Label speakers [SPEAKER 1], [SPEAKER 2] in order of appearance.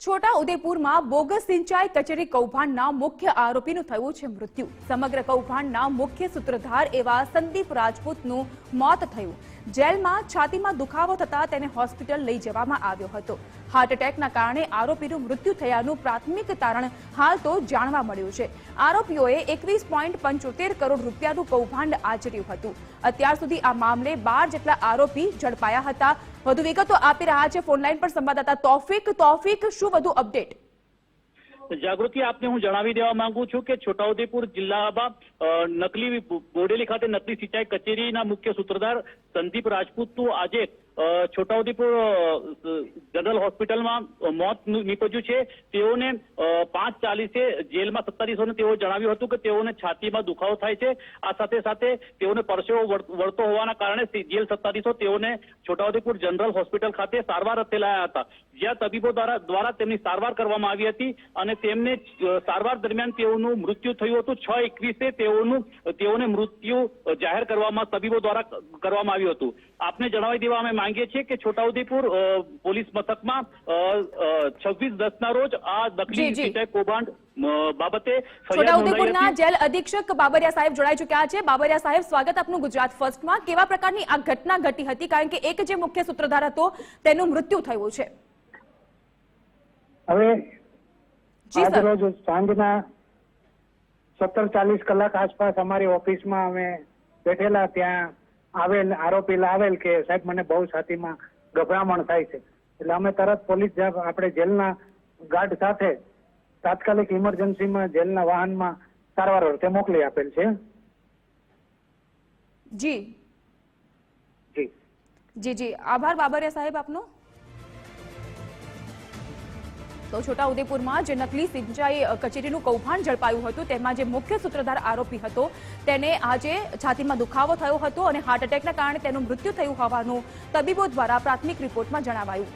[SPEAKER 1] છોટા ઉદેપુરમાં bogus સિંચાઈ કચેરી કૌભાંડના મુખ્ય આરોપીનું થયું છે મૃત્યુ। સમગ્ર કૌભાંડના મુખ્ય સૂત્રધાર એવા સંદીપ રાજપૂતનું મોત થયું। જેલમાં છાતીમાં દુખાવો થતા તેને હોસ્પિટલ લઈ જવામાં આવ્યો હતો। હાર્ટ એટેકના કારણે આરોપીનું મૃત્યુ થયાનું પ્રાથમિક તારણ હાલ તો જાણવા મળ્યું છે। આરોપીઓએ 21.75 કરોડ રૂપિયાનું કૌભાંડ આચર્યું હતું। અત્યાર સુધી આ મામલે 12 જેટલા આરોપી ઝડપાયા હતા। વધુ વિગતો આપી રહ્યા છે ફોનલાઈન પર સંવાદદાતા તૌફિક, શું વધુ અપડેટ?
[SPEAKER 2] જાગૃતિ, આપને હું જણાવી દેવા માંગુ છું કે છોટાઉદેપુર જિલ્લામાં નકલી બોડેલી ખાતે નકલી સિંચાઈ કચેરીના મુખ્ય સૂત્રધાર સંદીપ રાજપૂતનું આજે છોટાઉદેપુર જનરલ હોસ્પિટલમાં મોત નીપજ્યું છે। તેઓને 5:40 જેલમાં સત્તાધીશોને તેઓ જણાવ્યું હતું કે તેઓને છાતીમાં દુખાવો થાય છે। આ સાથે સાથે તેઓને પરસેવો વળતો હોવાના કારણે જેલ સત્તાધીશો તેઓને છોટાઉદેપુર જનરલ હોસ્પિટલ ખાતે સારવાર અર્થે લાયા હતા, જ્યાં તબીબો દ્વારા તેમની સારવાર કરવામાં આવી હતી અને તેમને સારવાર દરમિયાન તેઓનું મૃત્યુ થયું હતું। 6:21 તેઓને મૃત્યુ જાહેર કરવામાં તબીબો દ્વારા કરવામાં આવ્યું હતું। આપને જણાવી દેવા અમે માંગીએ છીએ કે છોટાઉદેપુર પોલીસ મથકમાં 26/10 રોજ આ નકલી સિંચાઈ કૌભાંડ બાબતે
[SPEAKER 1] છોટાઉદેપુરના જેલ અધિક્ષક બાબરિયા સાહેબ જોડાઈ ચૂક્યા છે। બાબરિયા સાહેબ, સ્વાગત આપનું ગુજરાત ફર્સ્ટમાં। કેવા પ્રકારની આ ઘટના ઘટી હતી, કારણ કે એક જે મુખ્ય સૂત્રધાર હતો તેનું મૃત્યુ થયું છે?
[SPEAKER 3] હવે આજરોજ સાંજના 17:40 કલાક આસપાસ અમારી ઓફિસમાં અમે બેઠેલા, ત્યાં આરોપી લાવેલ કે સાહેબ મને બહુ છાતીમાં ગભરામણ થાય છે, એટલે અમે તરત પોલીસ આપણે જેલના ગાર્ડ સાથે તાત્કાલિક ઇમરજન્સીમાં જેલના વાહનમાં સારવાર અર્થે મોકલી આપેલ છે।
[SPEAKER 1] જી
[SPEAKER 3] જી
[SPEAKER 1] જી જી આભાર બાબરિયા સાહેબ આપનો। તો છોટાઉદેપુરમાં જે નકલી સિંચાઈ કચેરીનું કૌભાંડ ઝડપાયું હતું તેમાં જે મુખ્ય સૂત્રધાર આરોપી હતો તેને આજે છાતીમાં દુખાવો થયો હતો અને હાર્ટ એટેકના કારણે તેનું મૃત્યુ થયું હોવાનું તબીબો દ્વારા પ્રાથમિક રિપોર્ટમાં જણાવાયું।